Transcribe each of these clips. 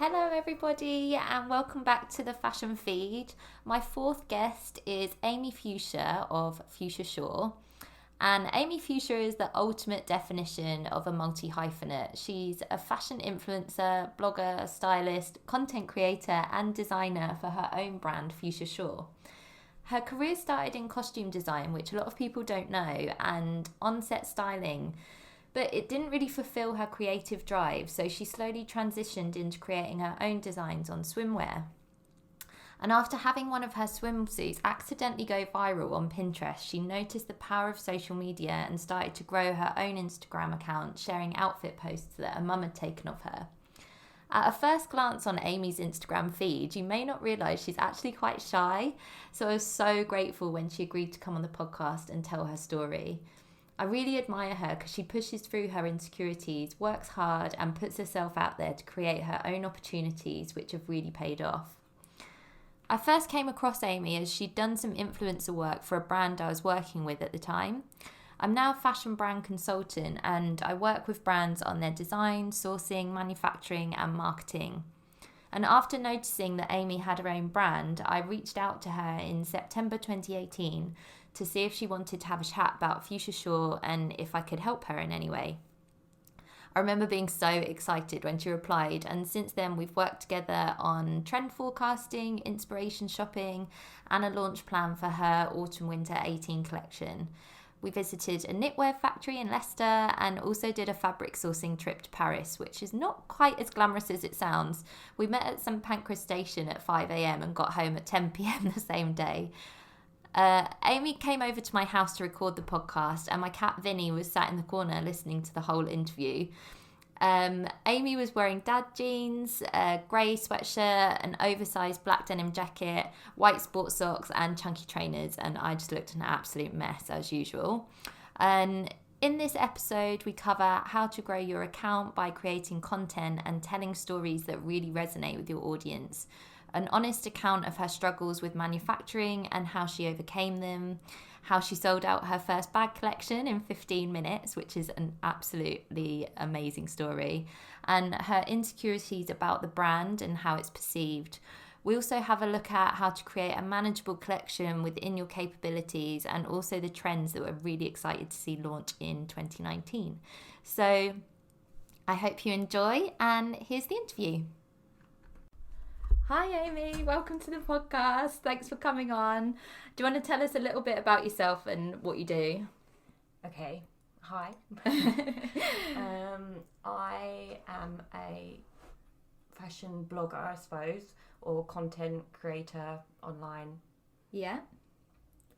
Hello everybody and welcome back to the Fashion Feed. My fourth guest is Amy Fuchsia of Fuchsia Shaw. And Amy Fuchsia is the ultimate definition of a multi-hyphenate. She's a fashion influencer, blogger, stylist, content creator and designer for her own brand, Fuchsia Shaw. Her career started in costume design, which a lot of people don't know, and on-set styling. But it didn't really fulfill her creative drive, so she slowly transitioned into creating her own designs on swimwear. And after having one of her swimsuits accidentally go viral on Pinterest, she noticed the power of social media and started to grow her own Instagram account, sharing outfit posts that her mum had taken of her. At a first glance on Amy's Instagram feed, you may not realise she's actually quite shy, so I was so grateful when she agreed to come on the podcast and tell her story. I really admire her because she pushes through her insecurities, works hard and puts herself out there to create her own opportunities, which have really paid off. I first came across Amy as she'd done some influencer work for a brand I was working with at the time. I'm now a fashion brand consultant and I work with brands on their design, sourcing, manufacturing and marketing. And after noticing that Amy had her own brand, I reached out to her in September 2018 to see if she wanted to have a chat about Fuchsia Shaw and if I could help her in any way. I remember being so excited when she replied, and since then we've worked together on trend forecasting, inspiration shopping and a launch plan for her autumn-winter 18 collection. We visited a knitwear factory in Leicester and also did a fabric sourcing trip to Paris, which is not quite as glamorous as it sounds. We met at St Pancras station at 5 a.m. and got home at 10 p.m. the same day. Amy came over to my house to record the podcast and my cat Vinny was sat in the corner listening to the whole interview. Amy was wearing dad jeans, a grey sweatshirt, an oversized black denim jacket, white sports socks and chunky trainers, and I just looked an absolute mess as usual. And in this episode we cover how to grow your account by creating content and telling stories that really resonate with your audience, an honest account of her struggles with manufacturing and how she overcame them, how she sold out her first bag collection in 15 minutes, which is an absolutely amazing story, and her insecurities about the brand and how it's perceived. We also have a look at how to create a manageable collection within your capabilities and also the trends that we're really excited to see launch in 2019. So I hope you enjoy, and here's the interview. Hi Amy, welcome to the podcast. Thanks for coming on. Do you want to tell us a little bit about yourself and what you do? Okay, hi. I am a fashion blogger, I suppose, or content creator, online. Yeah.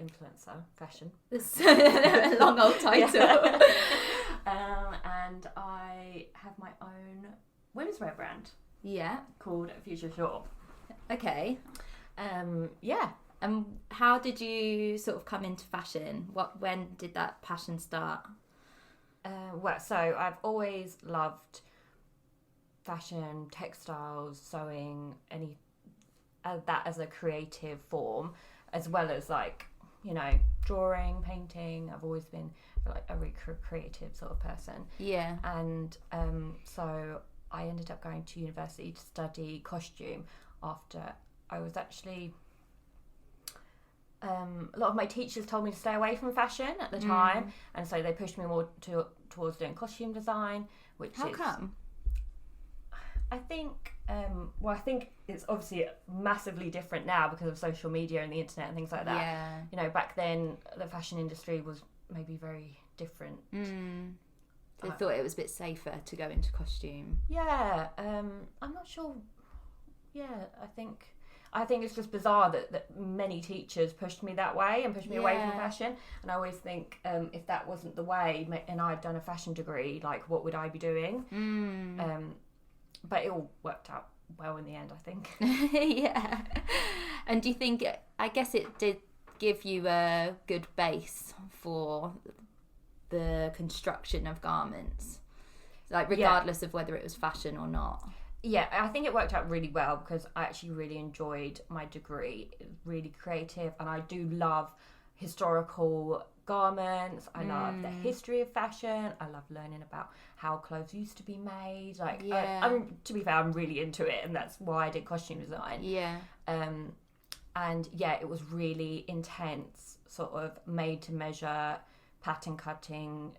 Influencer, fashion. It's a long old title. And I have my own women's wear brand. Yeah. Called Fuchsia Shaw. Okay. Yeah. And how did you sort of come into fashion? When did that passion start? So I've always loved fashion, textiles, sewing, that as a creative form, as well as drawing, painting. I've always been a really creative sort of person. Yeah. And so I ended up going to university to study costume after I was actually... a lot of my teachers told me to stay away from fashion at the time, and so they pushed me more towards doing costume design, which How come? I think I think it's obviously massively different now because of social media and the internet and things like that. Yeah. You know, back then the fashion industry was maybe very different. They thought it was a bit safer to go into costume. Yeah, I'm not sure. Yeah, I think it's just bizarre that many teachers pushed me that way and pushed me away from fashion. And I always think if that wasn't the way, and I'd done a fashion degree, like what would I be doing? But it all worked out well in the end, I think. Yeah. And do you think, I guess it did give you a good base for the construction of garments, like regardless of whether it was fashion or not? Yeah, I think it worked out really well because I actually really enjoyed my degree. It was really creative, and I do love historical garments. I love the history of fashion. I love learning about how clothes used to be made. Like, to be fair, I'm really into it, and that's why I did costume design. Yeah. And yeah, it was really intense, sort of made to measure, pattern cutting,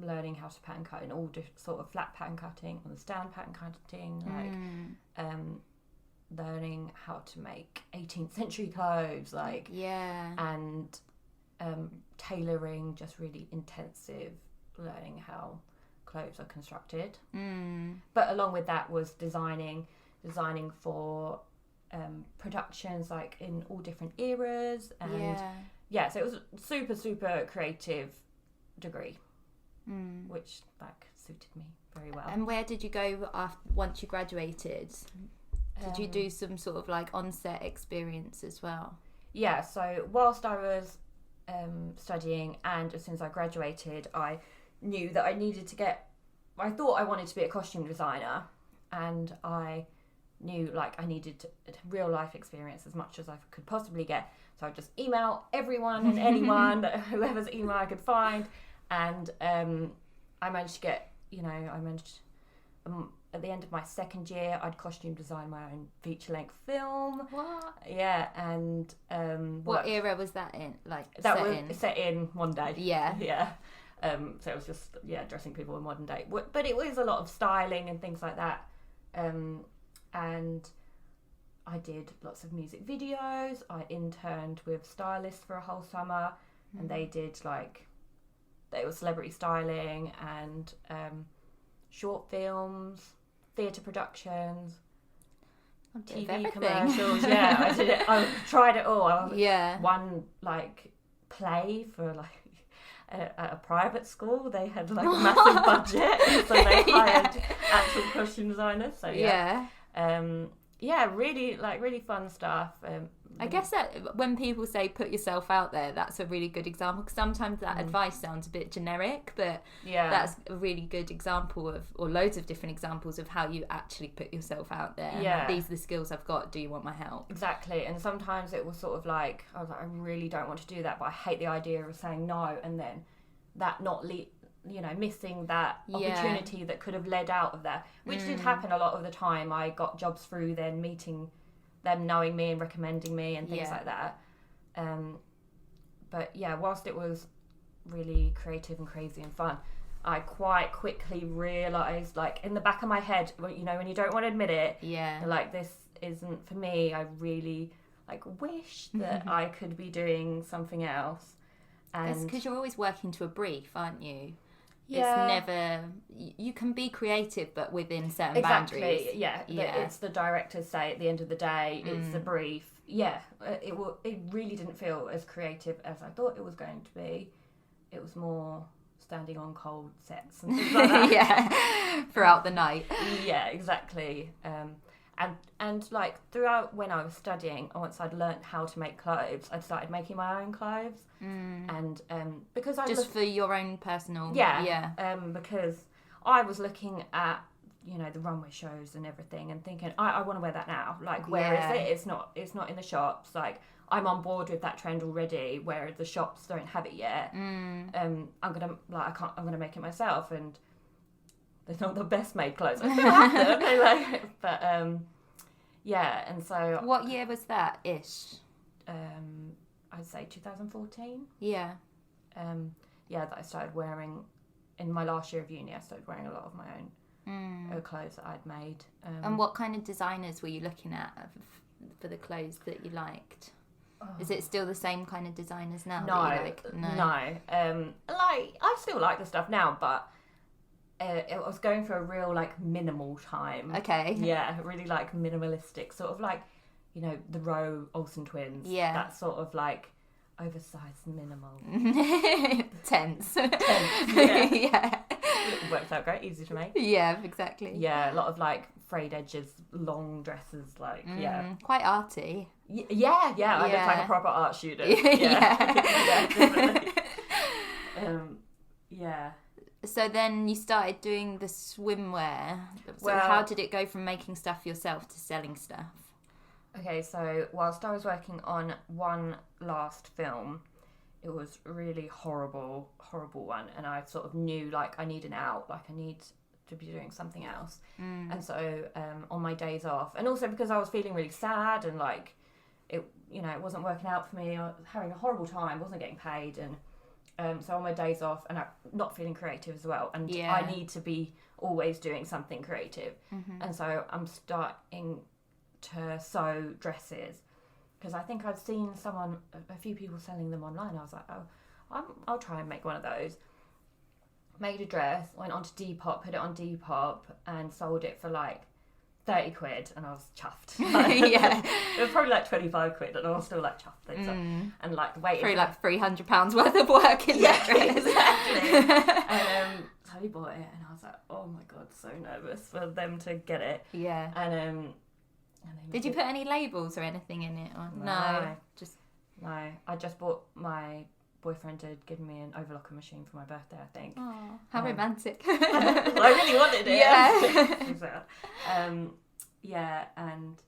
learning how to pattern cut in all sort of flat pattern cutting, on the stand pattern cutting, like learning how to make 18th century clothes, like and tailoring, just really intensive learning how clothes are constructed. But along with that was designing for productions, like in all different eras, and so it was a super creative degree, which like suited me very well. And where did you go once you graduated? Did you do some sort of like on-set experience as well? Yeah, so whilst I was studying, and as soon as I graduated, I knew that I thought I wanted to be a costume designer, and I knew like I needed real life experience as much as I could possibly get. So I just email everyone and anyone, whoever's email I could find, and I managed to get, at the end of my second year, I'd costume design my own feature-length film. What? Yeah, and what era was that in? Like that was set in modern day. Yeah, yeah. So it was just dressing people in modern day, but it was a lot of styling and things like that. And I did lots of music videos. I interned with Stylist for a whole summer, and they did they were celebrity styling and short films, theatre productions, TV commercials. Yeah, I did it. I tried it all. One play for at a private school. They had a massive budget, so they hired actual costume designers. So really fun stuff. I guess that when people say put yourself out there, that's a really good example, because sometimes that advice sounds a bit generic, but that's a really good example or loads of different examples of how you actually put yourself out there. Yeah. These are the skills I've got. Do you want my help? Exactly. And sometimes it was sort of I was like, I really don't want to do that, but I hate the idea of saying no, and then that not missing that opportunity that could have led out of that, which did happen a lot of the time. I got jobs through then meeting them, knowing me and recommending me and things like that. But yeah, whilst it was really creative and crazy and fun, I quite quickly realised, in the back of my head, when you don't want to admit it, this isn't for me. I really wish that I could be doing something else. And it's because you're always working to a brief, aren't you? Yeah. It's never, you can be creative, but within certain exactly. boundaries. Yeah. It's the director's say at the end of the day, it's the brief. Yeah, it really didn't feel as creative as I thought it was going to be. It was more standing on cold sets and things like that. Throughout the night. Yeah, exactly. And throughout when I was studying, once I'd learnt how to make clothes, I'd started making my own clothes. And because I for your own personal because I was looking at the runway shows and everything and thinking I want to wear that now. Where is it? It's not in the shops. I'm on board with that trend already, where the shops don't have it yet. I'm gonna make it myself, and they're not the best made clothes. I still have them, but and so. What year was that ish? I'd say 2014. Yeah. That I started wearing in my last year of uni. I started wearing a lot of my own clothes that I'd made. And what kind of designers were you looking at for the clothes that you liked? Is it still the same kind of designers now? No. I still like the stuff now, but I was going for a real minimal time. Okay. Yeah, really minimalistic, sort of the Rowe Olsen twins. Yeah. That sort of oversized minimal. Tense. Yeah. It works out great, easy to make. Yeah, exactly. Yeah, a lot of frayed edges, long dresses, quite arty. Yeah. I look like a proper art student. Yeah. Definitely. So then you started doing the swimwear. So how did it go from making stuff yourself to selling stuff? Okay, so whilst I was working on one last film, it was a really horrible one, and I sort of knew like I need an out, like I need to be doing something else. And so on my days off, and also because I was feeling really sad and like it wasn't working out for me, I was having a horrible time, wasn't getting paid, and so on my days off, and I'm not feeling creative as well, and I need to be always doing something creative. And so I'm starting to sew dresses, because I think I'd seen a few people selling them online. I was like, I'll try and make one of those. Made a dress, went onto Depop, put it on Depop, and sold it for like 30 quid, and I was chuffed. It was probably like 25 quid, and I was still like chuffed. And like the weight through like £300 worth of work in that dress. Exactly. And so I bought it, and I was like, oh my god, so nervous for them to get it. And did you put any labels or anything in it? Or? No, I just bought my boyfriend had given me an overlocker machine for my birthday, I think. Oh, how romantic. I really wanted it. And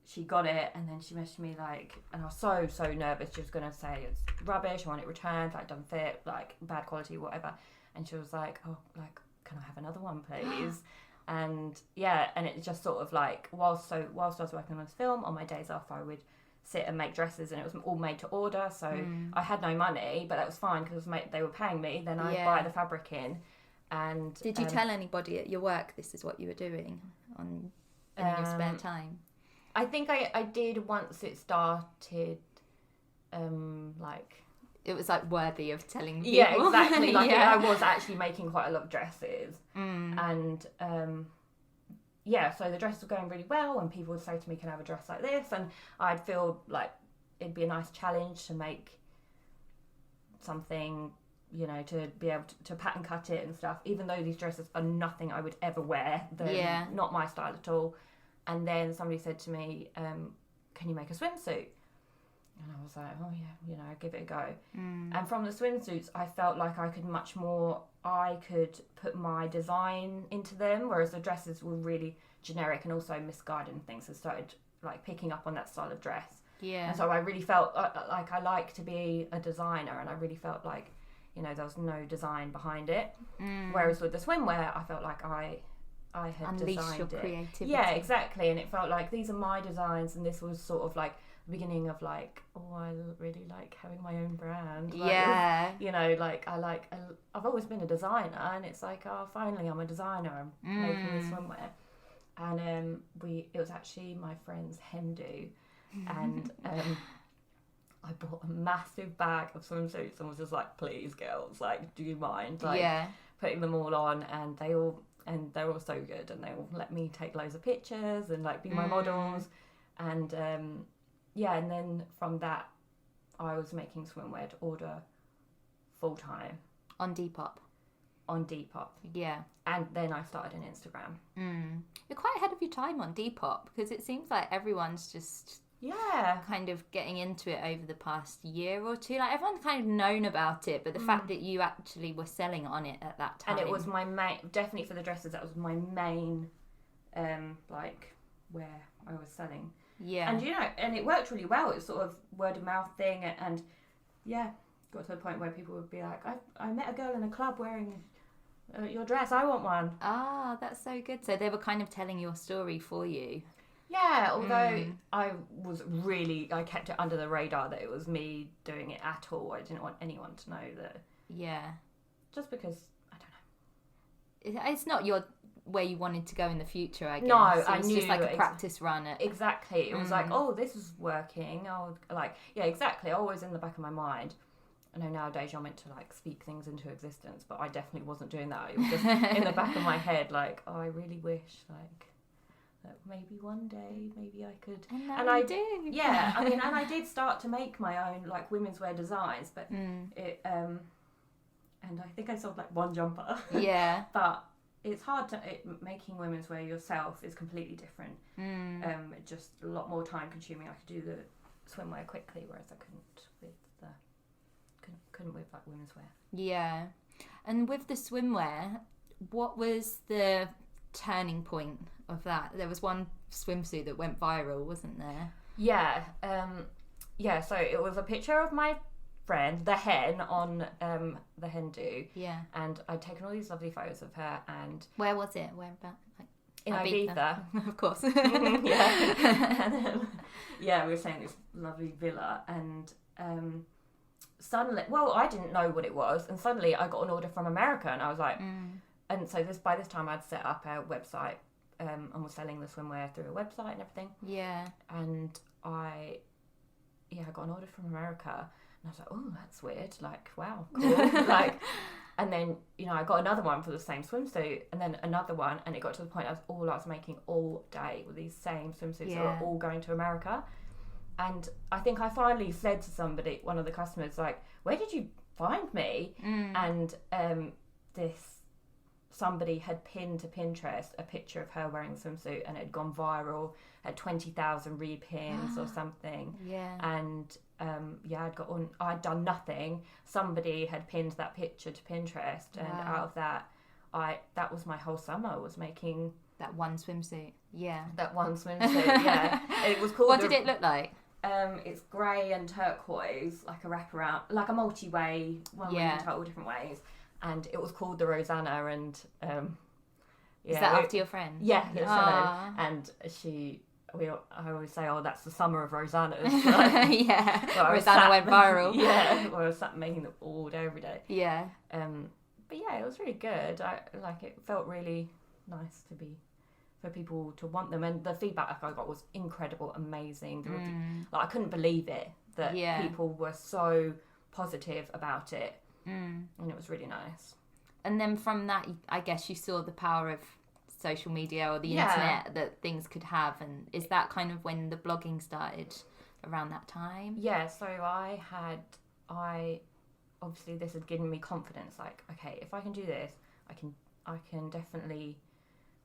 she got it, and then she messaged me like, and I was so nervous. She was going to say it's rubbish, I want it returned, like doesn't fit, like bad quality, whatever. And she was like, oh, like, can I have another one, please? And it just sort of like, whilst I was working on this film, on my days off, I would sit and make dresses, and it was all made to order, so I had no money, but that was fine because they were paying me. Then I'd buy the fabric in. And did you tell anybody at your work this is what you were doing in your spare time? I think I did once it started, like it was like worthy of telling people. Yeah, exactly. Like I was actually making quite a lot of dresses, and so the dresses were going really well, and people would say to me, can I have a dress like this? And I'd feel like it'd be a nice challenge to make something, to be able to pattern cut it and stuff, even though these dresses are nothing I would ever wear. They're not my style at all. And then somebody said to me, can you make a swimsuit? And I was like, oh yeah, give it a go. And from the swimsuits, I felt like I could put my design into them, whereas the dresses were really generic and also misguided and things. I started like picking up on that style of dress. And so I really felt like I like to be a designer, and I really felt like, there was no design behind it. Whereas with the swimwear, I felt like I had unleash designed your it. creativity. Yeah, exactly. And it felt like these are my designs, and this was sort of like the beginning of like, oh, I really like having my own brand. Like, I've always been a designer, and it's like, oh, finally I'm a designer. I'm making this swimwear. And it was actually my friend's hen do, and I bought a massive bag of swimsuits and was just like, please girls, like, do you mind putting them all on? And they're all so good, and they all let me take loads of pictures and like be my models. And and then from that I was making swimwear to order full time on Depop. And then I started an Instagram. You're quite ahead of your time on Depop, because it seems like everyone's just kind of getting into it over the past year or two. Like everyone's kind of known about it, but the fact that you actually were selling on it at that time. And it was my main, definitely for the dresses, that was my main like where I was selling. And and it worked really well. It was sort of word of mouth thing, and got to the point where people would be like, I met a girl in a club wearing your dress, I want one. Ah, that's so good. So they were kind of telling your story for you. Yeah, although I kept it under the radar that it was me doing it at all. I didn't want anyone to know that. Yeah. Just because, I don't know. It's not where you wanted to go in the future, I guess. No, I knew. It was just like a practice run. Exactly. It was like, oh, this is working. Oh, like, yeah, exactly. Always in the back of my mind. I know nowadays you're meant to like speak things into existence, but I definitely wasn't doing that. It was just in the back of my head, like, oh, I really wish, like, that maybe one day, maybe I could. And I do. Yeah, I mean, and I did start to make my own like women's wear designs, but it and I think I sold like one jumper. Yeah. But it's hard making women's wear yourself is completely different. Just a lot more time consuming. I could do the swimwear quickly, whereas I couldn't with like women's wear. Yeah. And with the swimwear, what was the turning point of that? There was one swimsuit that went viral, wasn't there? Yeah. So it was a picture of my friend, the hen, on the hen do. Yeah. And I'd taken all these lovely photos of her, and Where was it? Where about? Like, in Ibiza. Of course. Yeah. And, we were staying in this lovely villa, and suddenly, well, I didn't know what it was, and suddenly I got an order from America, and I was like, and so by this time I'd set up a website, and was selling the swimwear through a website and everything. Yeah. And I got an order from America, and I was like, oh, that's weird. Like, wow, cool. Like, and then, I got another one for the same swimsuit, and then another one, and it got to the point I was making all day with these same swimsuits that were all going to America. And I think I finally said to somebody, one of the customers, like, where did you find me? And somebody had pinned to Pinterest a picture of her wearing a swimsuit, and it had gone viral, had 20,000 repins or something. Yeah. And I'd done nothing. Somebody had pinned that picture to Pinterest, and out of that, that was my whole summer, was making that one swimsuit. Yeah. That one swimsuit. Yeah. It was called. What did it look like? It's grey and turquoise, like a wraparound, like a multi-way, one way you can tell all different ways. And it was called the Rosanna, and is that after your friend? Yeah, and I always say, oh, that's the summer of Rosanna's. Like, yeah, Rosanna went viral. Yeah, where I was sat making them all day, every day. Yeah. But yeah, it was really good. It felt really nice for people to want them, and the feedback I got was incredible, amazing. I couldn't believe it that people were so positive about it. And it was really nice. And then from that, I guess you saw the power of social media or the internet that things could have. And is that kind of when the blogging started, around that time? Yeah, so obviously this had given me confidence, like, okay, if I can do this, I can definitely,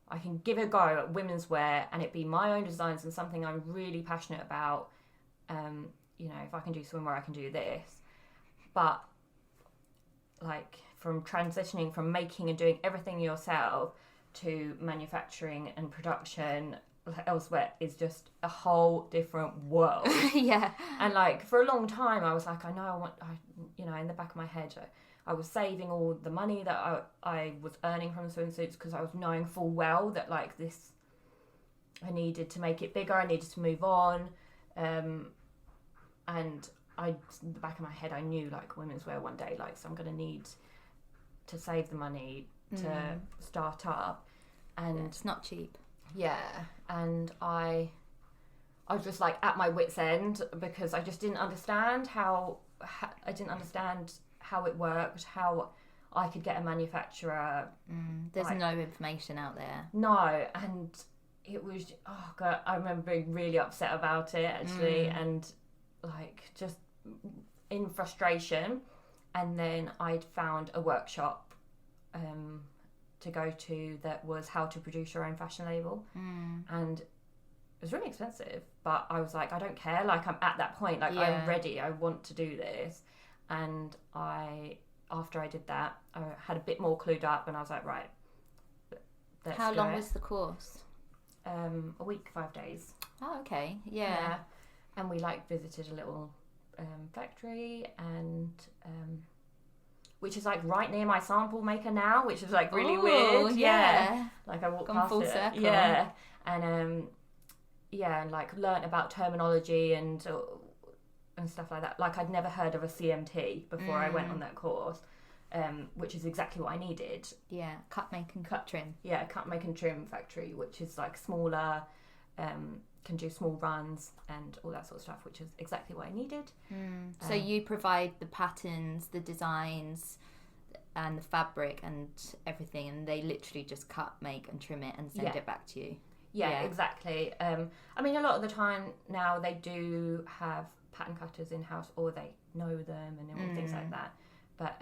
I can give it a go at women's wear, and it be my own designs and something I'm really passionate about. If I can do swimwear, I can do this. But like, from transitioning from making and doing everything yourself to manufacturing and production elsewhere is just a whole different world. Yeah. And like, for a long time I was like, in the back of my head I was saving all the money that I was earning from the swimsuits, because I was knowing full well that like this, I needed to make it bigger, I needed to move on, and in the back of my head, I knew like women's wear one day, like, so I'm going to need to save the money to start up, and it's not cheap. Yeah, and I was just like at my wit's end, because I just didn't understand how it worked, how I could get a manufacturer. There's no information out there. No, and it was, oh God, I remember being really upset about it actually, and like just in frustration. And then I'd found a workshop to go to that was how to produce your own fashion label, and it was really expensive, but I was like, I don't care, like, I'm at that point, like, I'm ready, I want to do this. And after I did that, I had a bit more clued up, and I was like, right, let's How do long it. was the course? A week, 5 days. Oh, okay. Yeah. And we like visited a little factory, and which is like right near my sample maker now, which is like really weird. Yeah. Like I walked past full it. circle. Yeah. And and like learnt about terminology and stuff like that. Like I'd never heard of a CMT before I went on that course, which is exactly what I needed. Yeah, cut, make and trim. Yeah, cut, make and trim factory, which is like smaller, can do small runs and all that sort of stuff, which is exactly what I needed. So you provide the patterns, the designs, and the fabric and everything, and they literally just cut, make and trim it and send it back to you. Yeah, exactly. I mean, a lot of the time now they do have pattern cutters in-house, or they know them and all things like that. But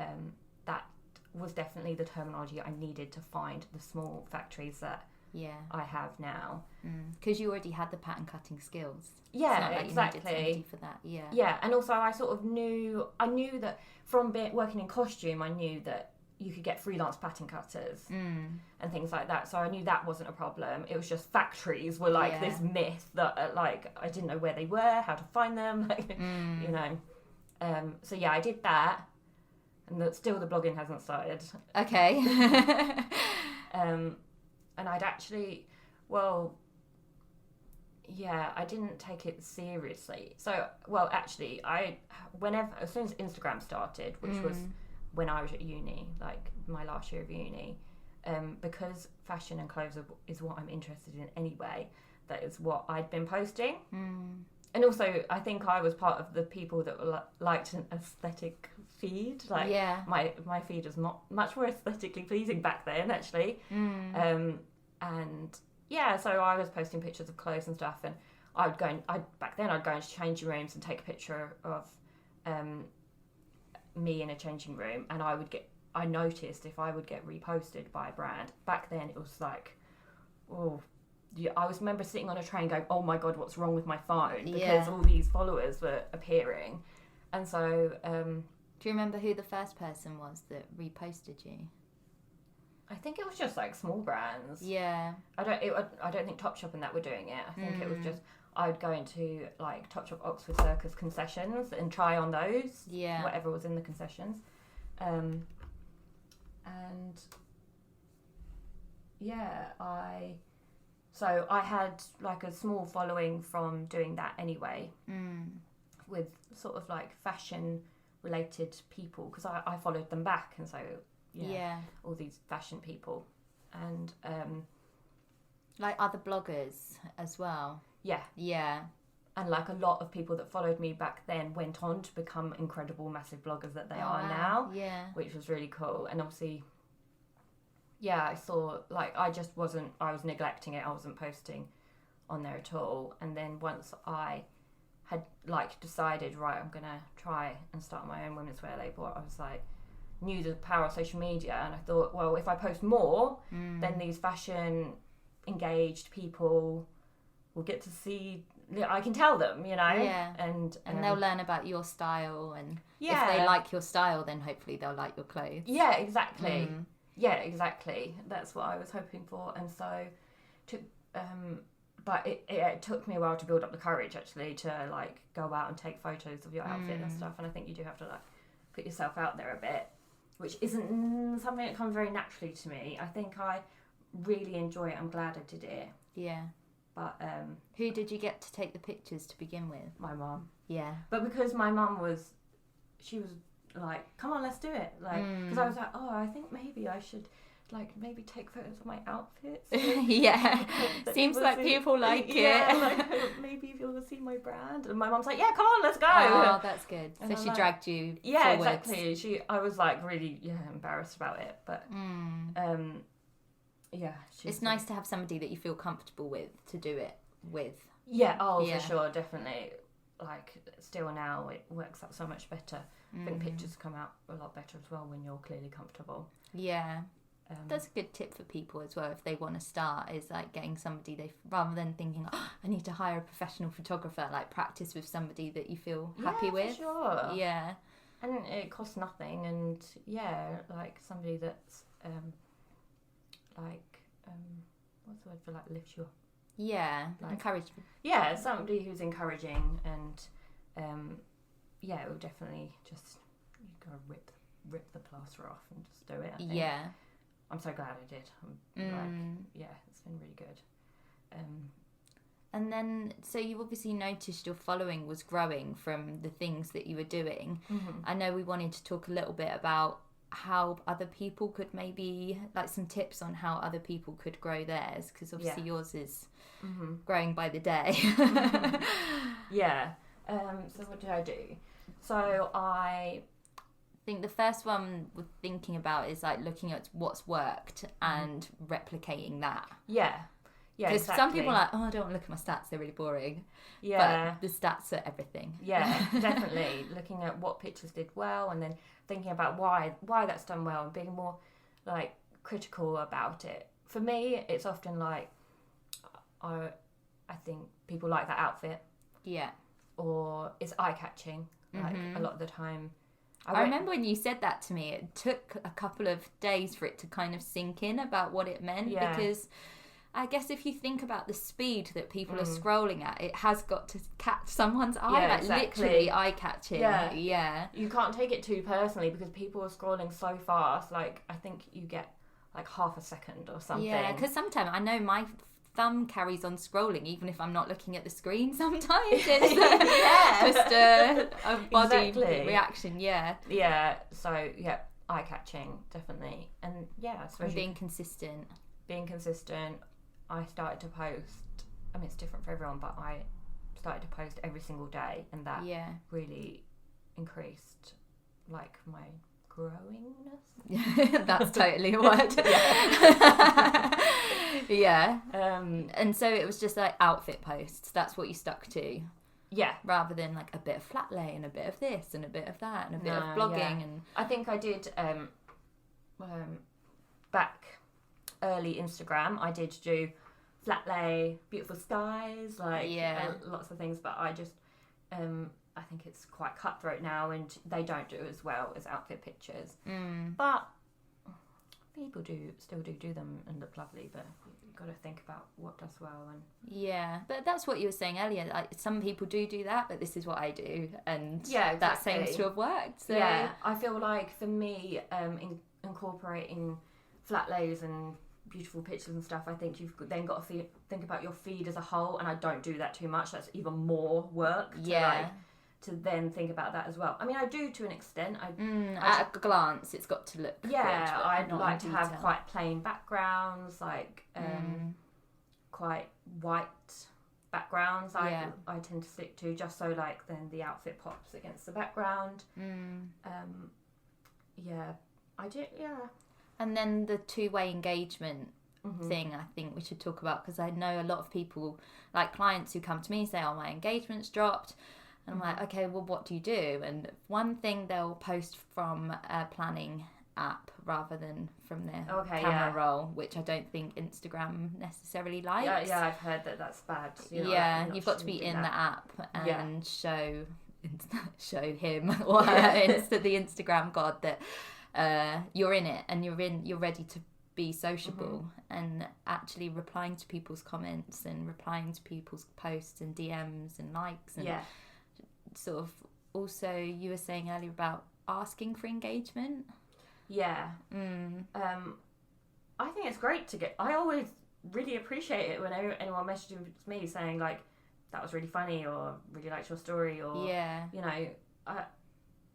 that was definitely the terminology I needed to find the small factories that I have now. Because you already had the pattern cutting skills. Yeah, it's not like exactly. You needed somebody for that. Yeah. Yeah, and also I sort of knew that from working in costume, I knew that you could get freelance pattern cutters and things like that. So I knew that wasn't a problem. It was just factories were like this myth that like I didn't know where they were, how to find them, like, you know. So yeah, I did that, and still the blogging hasn't started. Okay. And I'd actually, well, yeah, I didn't take it seriously. So, well, actually, as soon as Instagram started, which was when I was at uni, like my last year of uni, because fashion and clothes is what I'm interested in anyway, that is what I'd been posting. And also, I think I was part of the people that liked an aesthetic feed. Like, my feed was much more aesthetically pleasing back then, actually. And yeah, so I was posting pictures of clothes and stuff, and back then I'd go into changing rooms and take a picture of me in a changing room, and I noticed if I would get reposted by a brand. Back then it was like, oh, yeah, I remember sitting on a train going, oh my god, what's wrong with my phone? Because all these followers were appearing. And so do you remember who the first person was that reposted you? I think it was just like small brands. Yeah. I don't think Topshop and that were doing it. I think it was just, I'd go into like Topshop Oxford Circus concessions and try on those. Yeah. Whatever was in the concessions. And yeah, so I had like a small following from doing that anyway, with sort of like fashion related people, because I followed them back, and so all these fashion people, and like other bloggers as well. Yeah. And like a lot of people that followed me back then went on to become incredible massive bloggers that they are now. Yeah. Which was really cool. And obviously, yeah, I saw, like, I was neglecting it. I wasn't posting on there at all. And then once I had like decided, right, I'm gonna try and start my own women's wear label, I was like, knew the power of social media, and I thought, well, if I post more, then these fashion engaged people will get to see, I can tell them, you know, and they'll learn about your style, and if they like your style, then hopefully they'll like your clothes. Yeah, exactly. Yeah, exactly. That's what I was hoping for, and so but it took me a while to build up the courage actually to like go out and take photos of your outfit and stuff, and I think you do have to like put yourself out there a bit, which isn't something that comes very naturally to me. I think I really enjoy it. I'm glad I did it. Yeah. But who did you get to take the pictures to begin with? My mum. Yeah. But because my mum she was like, come on, let's do it. Like, because I was like, oh, I think maybe I should like maybe take photos of my outfits. Yeah. Seems like people like it. Yeah, like maybe if you'll see my brand. And my mum's like, yeah, come on, let's go. Oh, that's good. And so she like, dragged you yeah, forwards. Exactly. I was like really embarrassed about it, but yeah. It's nice to have somebody that you feel comfortable with to do it with. Yeah, for sure, definitely. Like, still now, it works out so much better. I think pictures come out a lot better as well when you're clearly comfortable. Yeah. That's a good tip for people as well if they want to start, is like getting somebody rather than thinking, oh, I need to hire a professional photographer, like practice with somebody that you feel happy with. For sure. Yeah. And it costs nothing, and like somebody that's what's the word for like lifts you up? Yeah, like, encouragement. Yeah, somebody who's encouraging, and it will definitely just, you gotta rip the plaster off and just do it. I think. Yeah. I'm so glad I did. It's been really good. And then, so you obviously noticed your following was growing from the things that you were doing. I know we wanted to talk a little bit about how other people could maybe, like some tips on how other people could grow theirs, because obviously yours is growing by the day. Yeah. So what did I do? So I think the first one we're thinking about is like looking at what's worked and replicating that. Yeah. Yeah, because exactly. some people are like, oh, I don't want to look at my stats, they're really boring. Yeah. But the stats are everything. Yeah, definitely. Looking at what pictures did well, and then thinking about why that's done well, and being more like critical about it. For me, it's often like, I think people like that outfit. Yeah. Or it's eye-catching, like a lot of the time. I remember when you said that to me, it took a couple of days for it to kind of sink in about what it meant, because I guess if you think about the speed that people are scrolling at, it has got to catch someone's eye, literally eye-catching. Yeah. You can't take it too personally because people are scrolling so fast. Like, I think you get like half a second or something. Yeah, because sometimes I know my thumb carries on scrolling even if I'm not looking at the screen sometimes. It's just a body reaction, Yeah, so, eye-catching, definitely. And, especially... being consistent. I started to post, I mean, it's different for everyone, but I started to post every single day, and that really increased, like, my growingness. That's totally a word. And so it was just like outfit posts. That's what you stuck to. Yeah. Rather than like a bit of flat lay and a bit of this and a bit of that and a bit of blogging. And I think I did back early Instagram. I did do flat lay, beautiful skies, like lots of things. But I just I think it's quite cutthroat now, and they don't do as well as outfit pictures. But people still do them and look lovely, but you've got to think about what does well. And but that's what you were saying earlier, like some people do that, but this is what I do, and that seems to have worked. So I feel like for me, incorporating flat lays and beautiful pictures and stuff, I think you've then got to think about your feed as a whole, and I don't do that too much. That's even more work to then think about that as well. I mean, I do to an extent. At a glance, it's got to look good, I'd like to have quite plain backgrounds, like quite white backgrounds. I tend to stick to, just so like then the outfit pops against the background. I do. And then the two-way engagement thing, I think we should talk about, because I know a lot of people, like clients who come to me and say, oh, my engagement's dropped. And I'm like, okay, well, what do you do? And one thing, they'll post from a planning app rather than from their camera roll, which I don't think Instagram necessarily likes. Yeah, I've heard that that's bad. You've got to be in the app and show him or her, the Instagram god, that you're in it and you're ready to be sociable, and actually replying to people's comments and replying to people's posts and DMs and likes and sort of. Also, you were saying earlier about asking for engagement. I think it's great to get. I always really appreciate it when anyone messages me saying like, that was really funny, or really liked your story, or you know,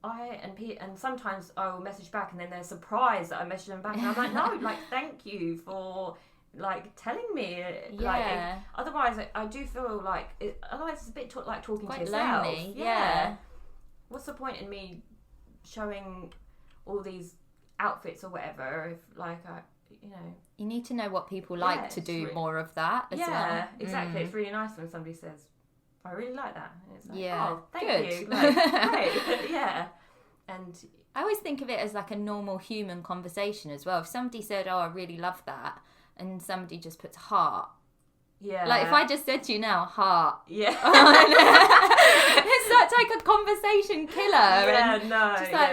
and sometimes I will message back and then they're surprised that I message them back, and I'm like, no, like, thank you for like telling me. Like, otherwise I do feel like otherwise it's a bit like talking quite to yourself. Lonely. What's the point in me showing all these outfits or whatever if like you need to know what people like to do more of that as well. Exactly. It's really nice when somebody says, I really like that, and it's like, oh, thank good. you, like, great. And I always think of it as like a normal human conversation as well. If somebody said, oh, I really love that, and somebody just puts heart, like if I just said to you now, heart, it's like a conversation killer.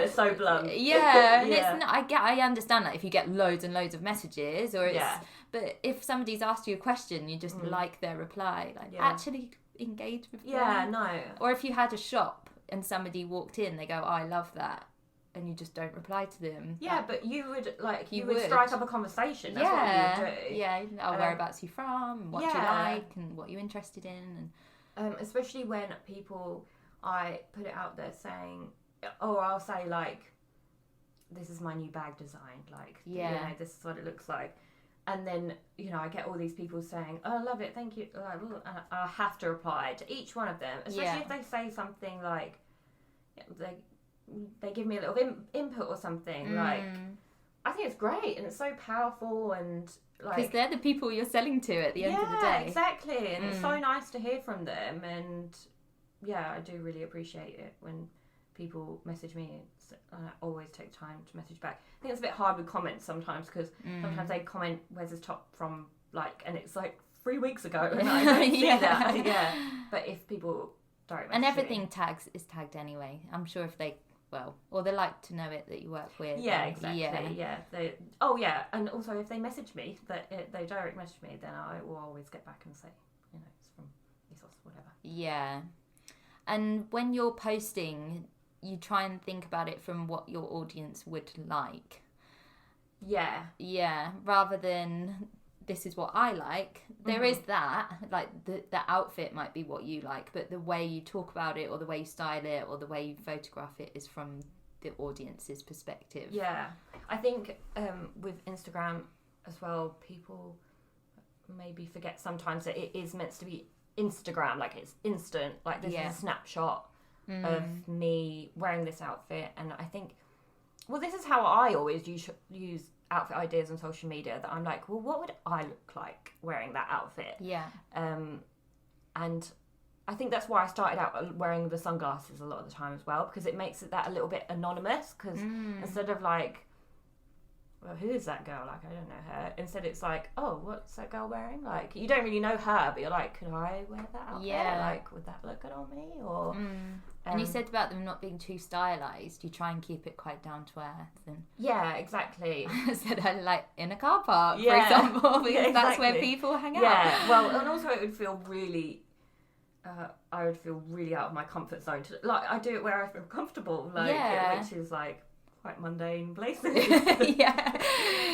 It's so blunt. And it's not, I understand that if you get loads and loads of messages, or it's but if somebody's asked you a question, you just like their reply, like actually engage with them. Or if you had a shop and somebody walked in, they go, oh, I love that, and you just don't reply to them. But you would like you would strike up a conversation. That's what you would do. Whereabouts you from, and what you like, and what you're interested in, and especially when people, I put it out there saying, or I'll say like, this is my new bag design, like this is what it looks like. And then, I get all these people saying, oh, I love it, thank you. And I have to reply to each one of them, especially if they say something like, they give me a little input or something. Like, I think it's great, and it's so powerful, and like, because they're the people you're selling to at the end of the day. Exactly. And it's so nice to hear from them, and I do really appreciate it when people message me. I always take time to message back. I think it's a bit hard with comments sometimes, because sometimes they comment, where's this top from, like, and it's like 3 weeks ago, and I don't see that. But if people direct message and everything me, is tagged anyway. I'm sure if they well, or they like to know it that you work with. Yeah, and, exactly. Yeah. And also if they message me, they direct message me, then I will always get back and say, it's from ASOS, whatever. Yeah. And when you're posting, you try and think about it from what your audience would like. Yeah. Yeah, rather than this is what I like. There is that, like the outfit might be what you like, but the way you talk about it or the way you style it or the way you photograph it is from the audience's perspective. Yeah. I think with Instagram as well, people maybe forget sometimes that it is meant to be Instagram, like it's instant, like this is a snapshot of me wearing this outfit. And I think, well, this is how I always use outfit ideas on social media, that I'm like, well, what would I look like wearing that outfit? Yeah. And I think that's why I started out wearing the sunglasses a lot of the time as well, because it makes it that a little bit anonymous, because instead of like, well, who is that girl? Like, I don't know her. Instead, it's like, oh, what's that girl wearing? Like, you don't really know her, but you're like, could I wear that outfit? Yeah. Like, would that look good on me? Or and you said about them not being too stylized. You try and keep it quite down to earth. And yeah, exactly. I said I like in a car park, for example, because that's where people hang out. Yeah, well, and also it would feel really. I would feel really out of my comfort zone. I do it where I feel comfortable, which is like quite mundane places. Yeah,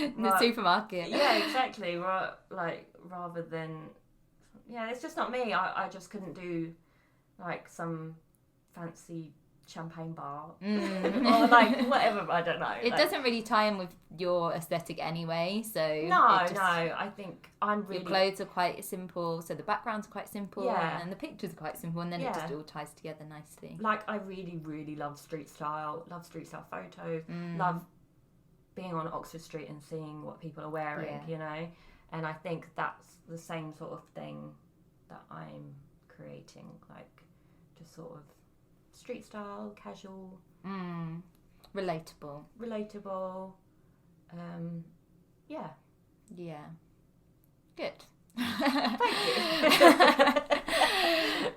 in the supermarket. Yeah, exactly. Rather than, it's just not me. I just couldn't do like some fancy champagne bar or like whatever. I don't know. It doesn't really tie in with your aesthetic anyway. So no. I think I'm really. Your clothes are quite simple, so the backgrounds are quite simple, and the pictures are quite simple, and then it just all ties together nicely. Like I really, really love street style. Love street style photos. Love being on Oxford Street and seeing what people are wearing. And I think that's the same sort of thing that I'm creating. Like just sort of. Street style, casual, relatable. Yeah. Good. Thank you.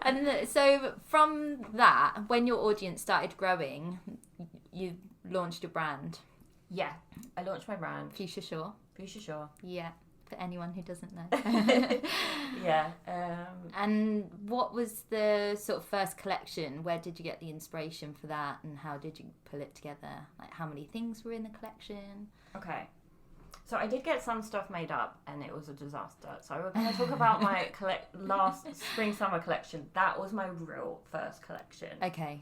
And so from that, when your audience started growing, you launched your brand. Yeah, I launched my brand. Fuchsia Shaw. Yeah, for anyone who doesn't know. Yeah. And what was the sort of first collection? Where did you get the inspiration for that, and how did you pull it together? Like, how many things were in the collection? Okay. So I did get some stuff made up, and it was a disaster. So we're going to talk about my last spring-summer collection. That was my real first collection. Okay.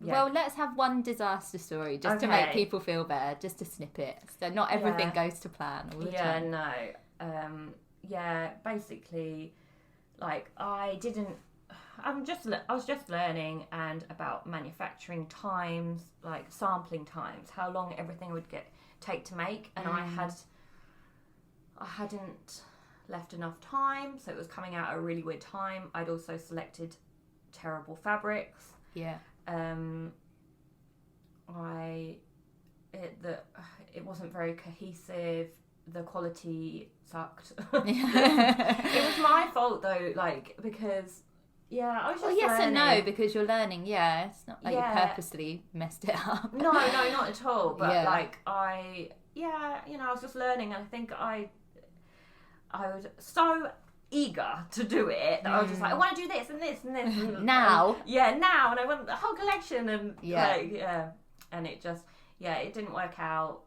Well, let's have one disaster story just to make people feel better, just a snippet. So not everything goes to plan all the time. Basically, like I was just learning and about manufacturing times, like sampling times, how long everything would take to make, and I hadn't left enough time, so it was coming out at a really weird time. I'd also selected terrible fabrics. Yeah. It wasn't very cohesive. The quality sucked. It was my fault though, like because I was just yes learning. And no, because you're learning. Yeah, it's not like you purposely messed it up. No, not at all. But like I was just learning, and I think I was so eager to do it that I was just like, I want to do this and this and this and now and I want the whole collection, and and it just it didn't work out.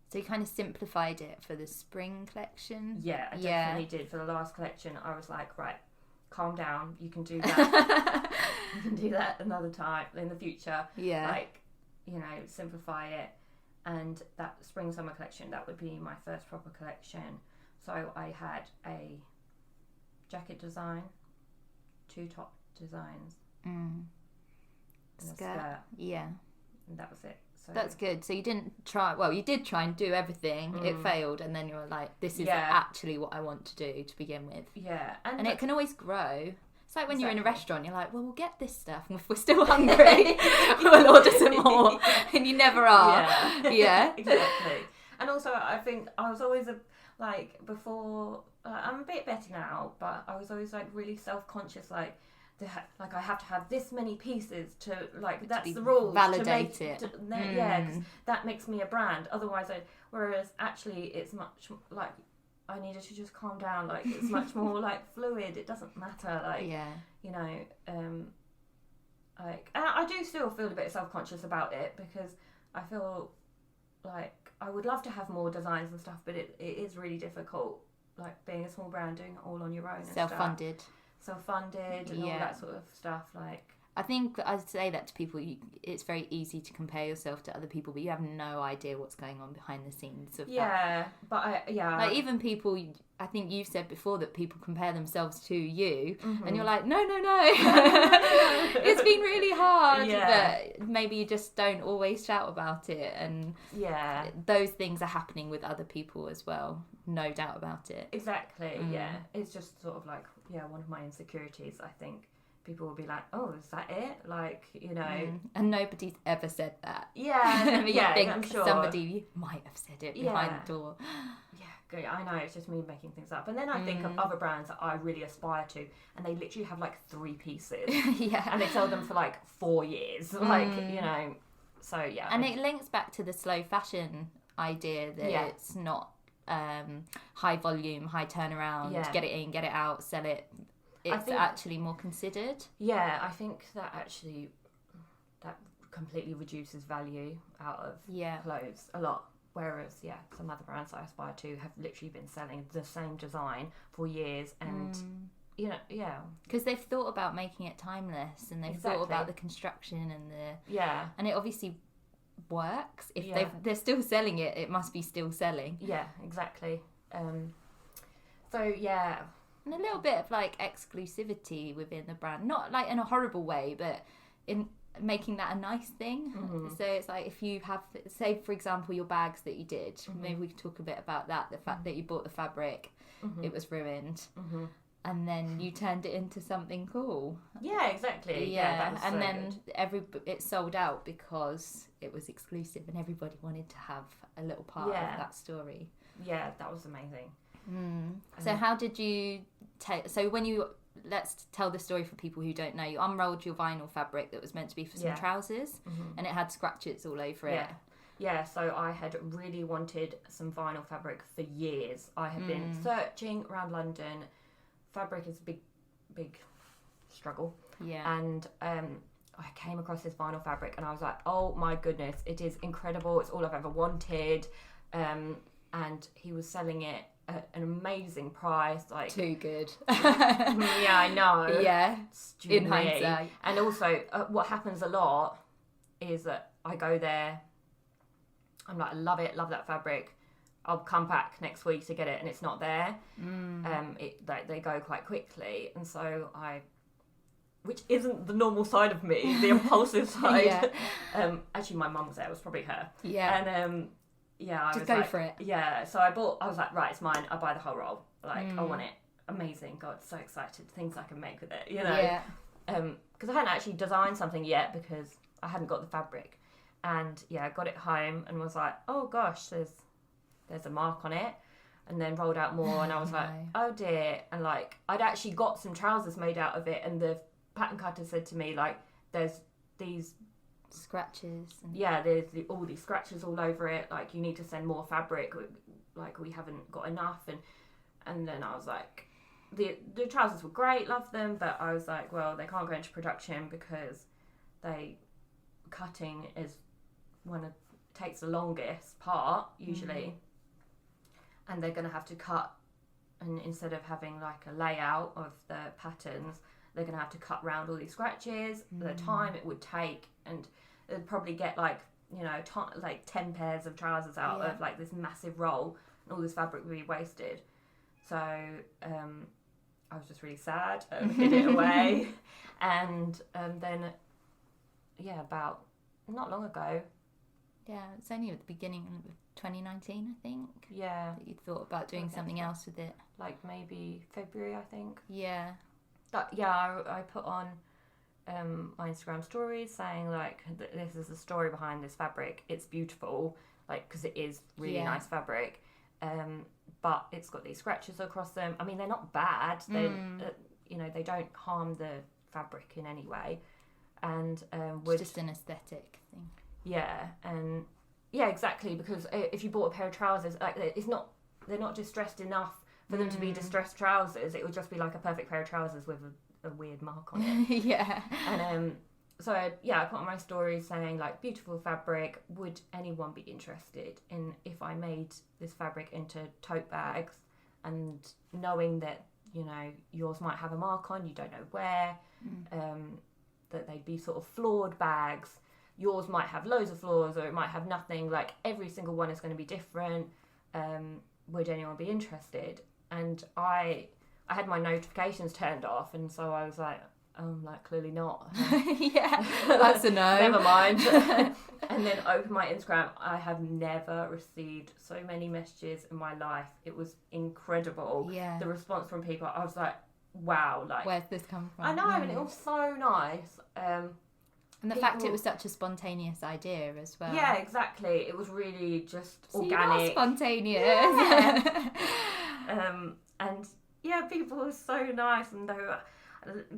So you kind of simplified it for the spring collection. I definitely did. For the last collection I was like, right, calm down, you can do that. You can do that another time in the future. Like, simplify it. And that spring summer collection, that would be my first proper collection. So I had a jacket design, 2 top designs, and a skirt. Yeah. And that was it. So that's good. So you didn't try, well, you did try and do everything. It failed, and then you were like, this is actually what I want to do to begin with. Yeah. And it can always grow. It's like when you're in a restaurant, you're like, well, we'll get this stuff, and if we're still hungry, we'll order some more. And you never are. Yeah. Exactly. And also, I think I was always before, I'm a bit better now, but I was always like really self-conscious, like like I have to have this many pieces to like that's be the rules validate to it. yeah, 'cause that makes me a brand. Otherwise, whereas actually it's much like I needed to just calm down. Like it's much more like fluid. It doesn't matter. Like you know, like and I do still feel a bit self-conscious about it because I feel like I would love to have more designs and stuff, but it is really difficult. Like being a small brand, doing it all on your own, and Self-funded. Self-funded and all that sort of stuff. Like I think I'd say that to people. It's very easy to compare yourself to other people, but you have no idea what's going on behind the scenes of that. But like even people. I think you've said before that people compare themselves to you, and you're like, no. It's been really hard, but maybe you just don't always shout about it, and those things are happening with other people as well. No doubt about it. Exactly. Yeah, it's just sort of like one of my insecurities. I think people will be like, "Oh, is that it?" Like you know, and nobody's ever said that. Yeah, you think I'm sure somebody might have said it behind the door. I know, it's just me making things up. And then I think of other brands that I really aspire to, and they literally have like 3 pieces. And they sell them for like 4 years. Like, you know, so yeah. And it links back to the slow fashion idea that it's not high volume, high turnaround, get it in, get it out, sell it. It's actually more considered. Yeah, I think that actually, that completely reduces value out of clothes a lot. Whereas, some other brands I aspire to have literally been selling the same design for years and, you know, because they've thought about making it timeless and they've thought about the construction and and it obviously works. If they're still selling it, it must be still selling. Yeah, exactly. And a little bit of, like, exclusivity within the brand. Not, like, in a horrible way, but in making that a nice thing. So it's like if you have, say for example, your bags that you did, maybe we could talk a bit about that, the fact that you bought the fabric, it was ruined, and then you turned it into something cool. Yeah, exactly. That was and then it sold out because it was exclusive and everybody wanted to have a little part of that story. Yeah, that was amazing. So how did you so when you, let's tell the story for people who don't know, you unrolled your vinyl fabric that was meant to be for some trousers, and it had scratches all over it. Yeah, so I had really wanted some vinyl fabric for years. I had been searching around London. Fabric is a big struggle. And I came across this vinyl fabric and I was like, oh my goodness, it is incredible. It's all I've ever wanted. And he was selling it at an amazing price, like too good. I know. In hindsight. And also, what happens a lot is that I go there. I'm like, I love it, love that fabric. I'll come back next week to get it, and it's not there. They go quite quickly, and so which isn't the normal side of me, the impulsive side. Actually, my mum was there. It was probably her. And I just was go like, for it. So I was like, right, it's mine. I buy the whole roll. Like, I want it. Amazing. God, so excited. Things I can make with it, you know. Because I hadn't actually designed something yet because I hadn't got the fabric. And I got it home and was like, oh gosh, there's a mark on it. And then rolled out more and I was like, oh dear. And like, I'd actually got some trousers made out of it, and the pattern cutter said to me, like, there's these scratches there's all these scratches all over it, like you need to send more fabric, like we haven't got enough. And then I was like, the trousers were great, loved them, but I was like, well, they can't go into production because cutting is takes the longest part usually, and they're going to have to cut, and instead of having like a layout of the patterns, they're going to have to cut round all these scratches. The time it would take, and they'd probably get like, you know, like 10 pairs of trousers out of like this massive roll, and all this fabric would be wasted. So I was just really sad and hid it away. And then about not long ago, it's only at the beginning of 2019, I think, that you thought about doing something else with it, like maybe February, I think. I put on my Instagram stories saying like, this is the story behind this fabric. It's beautiful, like, because it is really nice fabric, but it's got these scratches across them. I mean, they're not bad. They you know, they don't harm the fabric in any way, and it's just an aesthetic thing. Yeah, and yeah, exactly, because if you bought a pair of trousers, like they're not distressed enough for them to be distressed trousers. It would just be like a perfect pair of trousers with a weird mark on it. Yeah. And so I put on my story saying like, beautiful fabric, would anyone be interested in if I made this fabric into tote bags, and knowing that, you know, yours might have a mark on, you don't know where, that they'd be sort of flawed bags. Yours might have loads of flaws, or it might have nothing. Like, every single one is going to be different. Would anyone be interested? And I had my notifications turned off, and so I was like, like, clearly not. Yeah, that's a no. Never mind. And then open my Instagram. I have never received so many messages in my life. It was incredible. Yeah. The response from people, I was like, wow. Like, where's this come from? I know, and it was so nice. And the fact it was such a spontaneous idea as well. Yeah, exactly. It was really just so organic. You are spontaneous. Yeah. And yeah, people were so nice, and they were,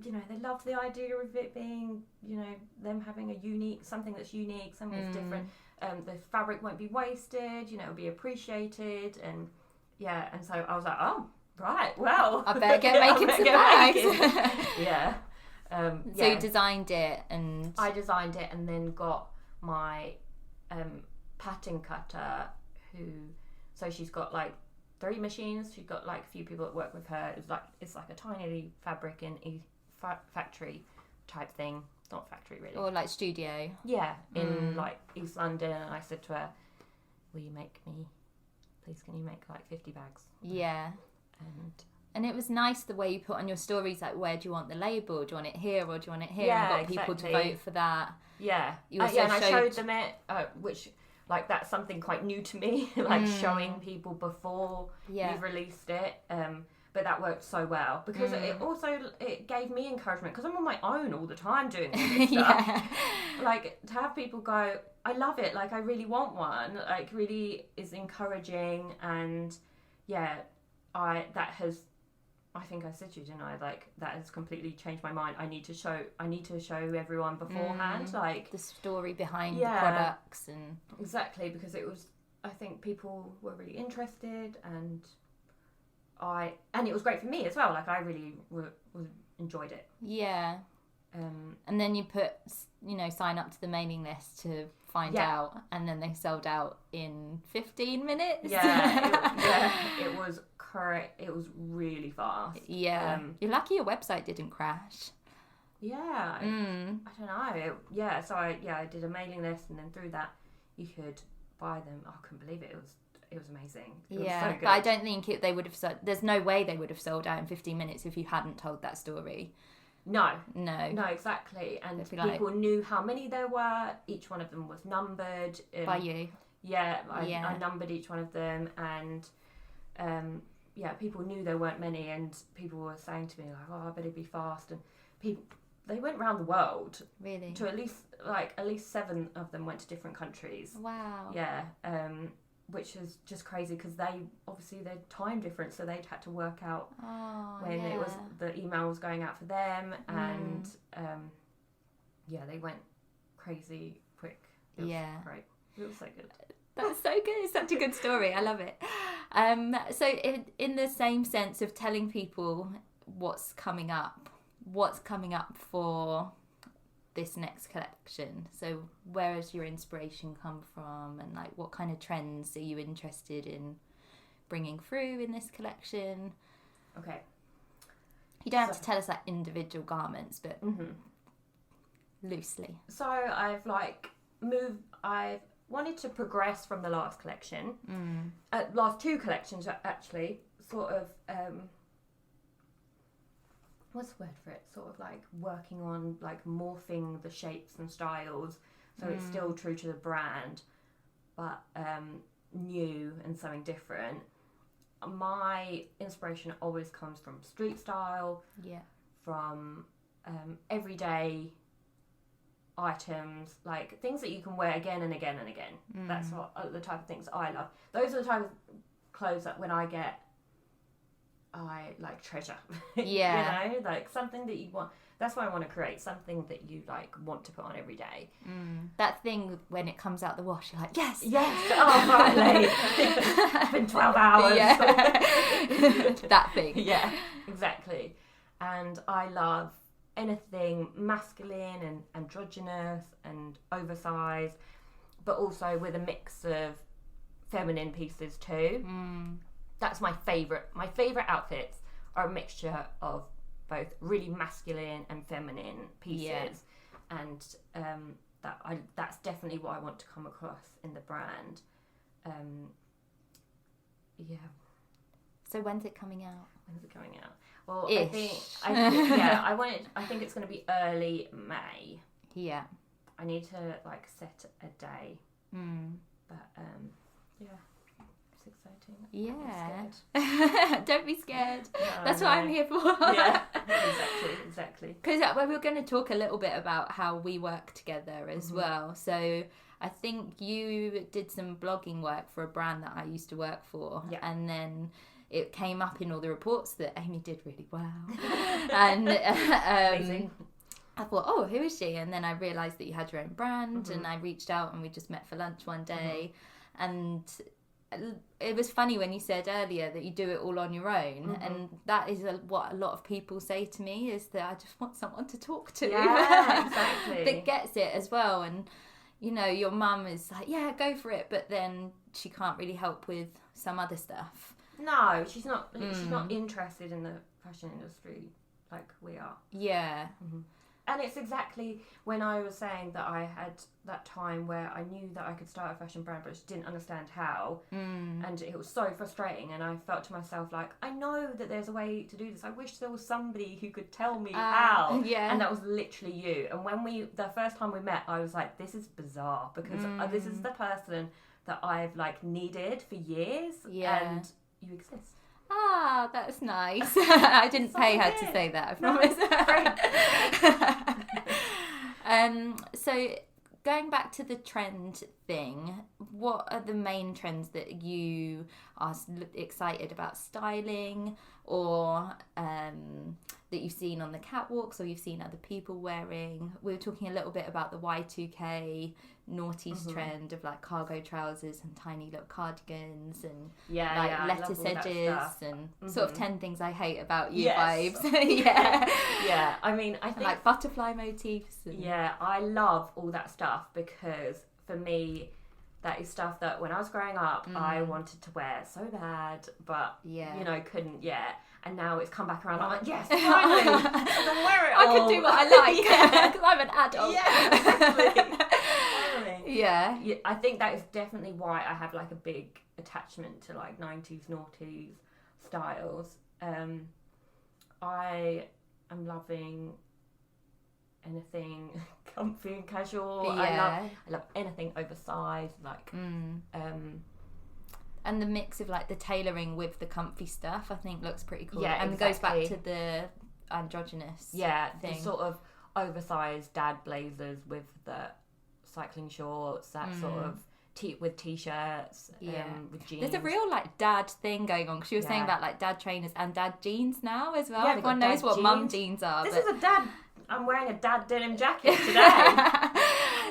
you know, they loved the idea of it being, you know, them having something that's unique, something that's different. The fabric won't be wasted, you know, it'll be appreciated, and yeah, and so I was like, oh, right, well, I better get making some bags. Yeah. So you designed it, and I designed it, and then got my pattern cutter, so she's got like 3 machines. She's got like a few people that work with her. It's like a tiny fabric in factory type thing. It's not factory really. Or like studio. Yeah, in like East London. And I said to her, "Will you please can you make like 50 bags?" Yeah. And it was nice the way you put on your stories, like, where do you want the label? Do you want it here, or do you want it here? Yeah, and got people to vote for that. Yeah. You also and I showed them it, which, like, that's something quite new to me, like showing people before you've released it. But that worked so well, because it gave me encouragement, because I'm on my own all the time doing all this stuff. Like, to have people go, I love it, like, I really want one, like, really is encouraging. And yeah, I think I said to you, didn't I? Like, that has completely changed my mind. I need to show everyone beforehand, like the story behind the products, and exactly, because I think people were really interested, and it was great for me as well. Like, I really enjoyed it. Yeah. And then you put, you know, sign up to the mailing list to find out, and then they sold out in 15 minutes. It was correct. It was really fast. Yeah. You're lucky your website didn't crash. Yeah. I don't know. So I did a mailing list, and then through that you could buy them. I couldn't believe it. It was amazing. It was so good. But I don't think they would have there's no way they would have sold out in 15 minutes if you hadn't told that story. No, exactly. And people knew how many there were. Each one of them was numbered. By you. Yeah, I numbered each one of them, and people knew there weren't many, and people were saying to me, like, oh, I better be fast. And they went around the world. Really? To at least 7 of them went to different countries. Wow. Yeah. Which is just crazy, because they're time difference, so they'd had to work out when it was the email was going out for them, and they went crazy quick. It was great. It was so good. That's so good. It's such a good story. I love it. So in the same sense of telling people what's coming up for this next collection, so where has your inspiration come from, and like what kind of trends are you interested in bringing through in this collection? Okay, you don't have to tell us like individual garments, but loosely. So I've wanted to progress from the last collection, last 2 collections actually, sort of what's the word for it? Sort of like working on like morphing the shapes and styles, so it's still true to the brand, but new and something different. My inspiration always comes from street style, from everyday items, like things that you can wear again and again and again. That's what the type of things I love. Those are the type of clothes that when I get, I like treasure. Yeah. You know, like something that you want, that's why I want to create something that you like want to put on every day. That thing when it comes out the wash, you're like, yes, oh finally. It's been 12 hours. That thing. Yeah, exactly. And I love anything masculine and androgynous and oversized, but also with a mix of feminine pieces too. That's my favorite outfits are a mixture of both really masculine and feminine pieces. And that's definitely what I want to come across in the brand. So when's it coming out? Well, Ish. I think it's going to be early May. Yeah. I need to like set a day. But it's exciting. Yeah. Don't be scared. No, That's what I'm here for. Yeah, exactly. Because we're going to talk a little bit about how we work together as well. So I think you did some blogging work for a brand that I used to work for. Yeah. And then it came up in all the reports that Amy did really well. And Amazing. I thought, oh, who is she? And then I realised that you had your own brand, and I reached out and we just met for lunch one day. And it was funny when you said earlier that you do it all on your own, and that is what a lot of people say to me, is that I just want someone to talk to. Yeah, exactly. That gets it as well. And you know, your mum is like, yeah, go for it, but then she can't really help with some other stuff. No, she's not. She's not interested in the fashion industry like we are. Yeah. And it's exactly when I was saying that I had that time where I knew that I could start a fashion brand, but I just didn't understand how. And it was so frustrating. And I felt to myself like, I know that there's a way to do this. I wish there was somebody who could tell me how. Yeah. And that was literally you. And when the first time we met, I was like, this is bizarre, because this is the person that I've like needed for years. Yeah. And you exist. Ah, that's nice. I didn't pay her to say that, I promise. So going back to the trend thing, what are the main trends that you are excited about styling, or that you've seen on the catwalks, or you've seen other people wearing? We were talking a little bit about the Y2K noughties trend of like cargo trousers and tiny little cardigans and lettuce edges and sort of 10 things I hate about you vibes. Yeah, I mean, I think and like butterfly motifs and... Yeah, I love all that stuff, because for me that is stuff that when I was growing up I wanted to wear so bad, but you know, couldn't yet. And now it's come back around. I'm like, yes, finally, I can wear it all. I can do what I like because I'm an adult. Yeah, exactly. Yeah, I think that is definitely why I have like a big attachment to like 90s noughties styles. I am loving anything comfy and casual. I love anything oversized, like and the mix of like the tailoring with the comfy stuff I think looks pretty cool. Yeah, and exactly. goes back to the androgynous thing. The sort of oversized dad blazers with the cycling shorts, that sort of with t-shirts, with jeans. There's a real like dad thing going on, because you were saying about like dad trainers and dad jeans now as well. Yeah, everyone knows what mum jeans are. This is a dad. I'm wearing a dad denim jacket today.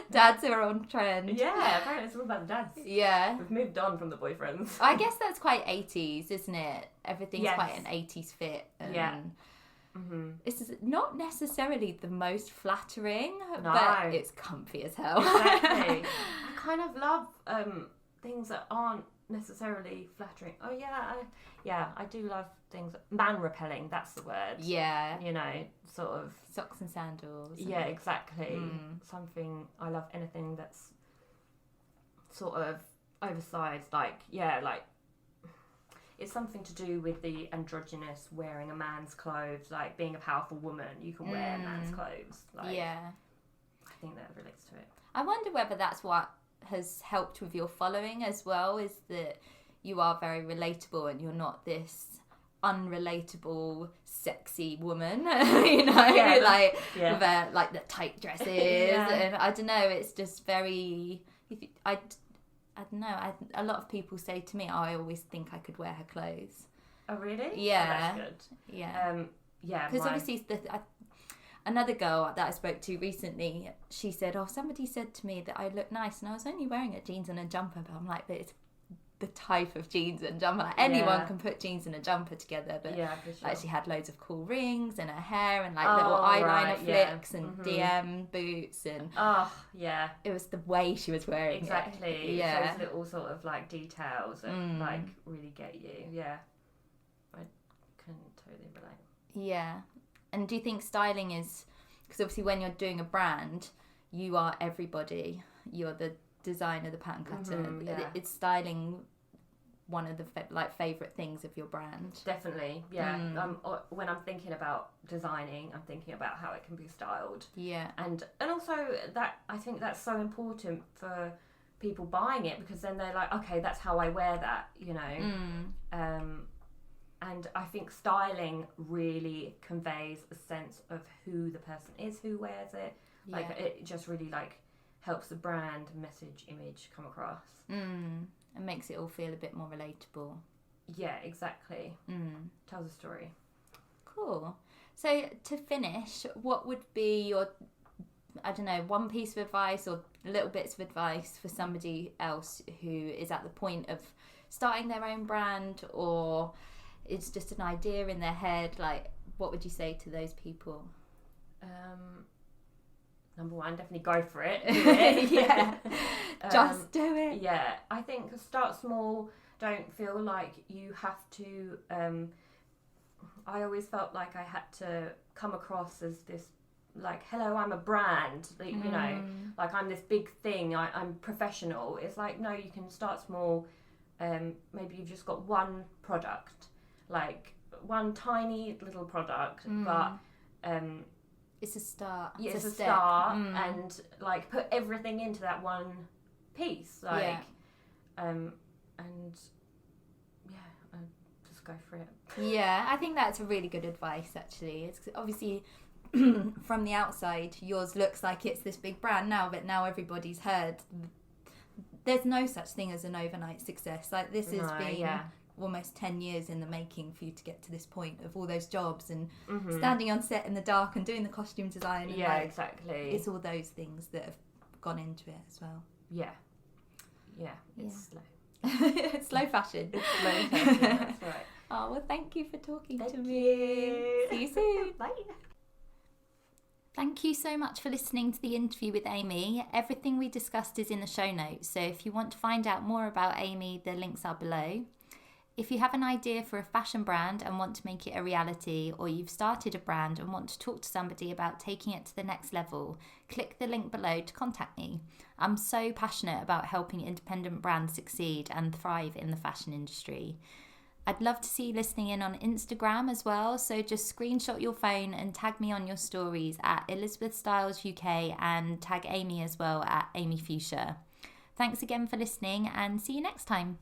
Dads are on trend. Yeah, apparently it's all about the dads. Yeah. We've moved on from the boyfriends. I guess that's quite 80s, isn't it? Everything's quite an 80s fit. It's not necessarily the most flattering, but it's comfy as hell. Exactly. I kind of love things that aren't necessarily flattering. Oh yeah, I do love things man repelling. That's the word. Yeah. You know, sort of socks and sandals. Yeah, exactly. Something I love anything that's sort of oversized. Like it's something to do with the androgynous, wearing a man's clothes, like being a powerful woman. You can wear a man's clothes. Like, I think that relates to it. I wonder whether that's what has helped with your following as well, is that you are very relatable and you're not this unrelatable sexy woman, you know, with like the tight dresses and I don't know, it's just very, I don't know, a lot of people say to me, I always think I could wear her clothes. Oh really? Yeah. Oh, that's good. Yeah. Because obviously another girl that I spoke to recently, she said, "Oh, somebody said to me that I look nice, and I was only wearing a jeans and a jumper." But I'm like, "But it's the type of jeans and jumper. Like, anyone can put jeans and a jumper together." But for sure. like, she had loads of cool rings in her hair and like little eyeliner flicks and DM boots and it was the way she was wearing it. Yeah, those little sort of like details that like really get you. Yeah, I can totally relate. Yeah. And do you think styling is, because obviously when you're doing a brand, you are everybody. You're the designer, the pattern cutter. It's styling one of the favourite things of your brand? Definitely, yeah. When I'm thinking about designing, I'm thinking about how it can be styled. Yeah. And also that, I think that's so important for people buying it, because then they're like, okay, that's how I wear that, you know. And I think styling really conveys a sense of who the person is who wears it. Like it just really like helps the brand message image come across. And makes it all feel a bit more relatable. Yeah, exactly. Tells a story. Cool. So to finish, what would be your, I don't know, one piece of advice or little bits of advice for somebody else who is at the point of starting their own brand, or it's just an idea in their head? Like, what would you say to those people? Number one, definitely go for it. Do it. Yeah. Just do it. Yeah. I think start small. Don't feel like you have to. I always felt like I had to come across as this, like, hello, I'm a brand. Like, you know, like I'm this big thing. I'm professional. It's like, no, you can start small. Maybe you've just got one product, like one tiny little product, but it's a start. Yeah, it's a start, and like put everything into that one piece, like, and just go for it. Yeah, I think that's a really good advice. Actually, it's obviously from the outside, yours looks like it's this big brand now, but now everybody's heard. There's no such thing as an overnight success. Like, this has been almost 10 years in the making for you to get to this point of all those jobs and standing on set in the dark and doing the costume design. And Exactly. It's all those things that have gone into it as well. Yeah. It's slow. It's slow fashion. It's slow fashion, that's right. Oh, well, thank you for talking to me. You. See you soon. Bye. Thank you so much for listening to the interview with Amy. Everything we discussed is in the show notes, so if you want to find out more about Amy, the links are below. If you have an idea for a fashion brand and want to make it a reality, or you've started a brand and want to talk to somebody about taking it to the next level, click the link below to contact me. I'm so passionate about helping independent brands succeed and thrive in the fashion industry. I'd love to see you listening in on Instagram as well, so just screenshot your phone and tag me on your stories at Elizabeth Stiles UK, and tag Amy as well at Amy Fuchsia. Thanks again for listening, and see you next time.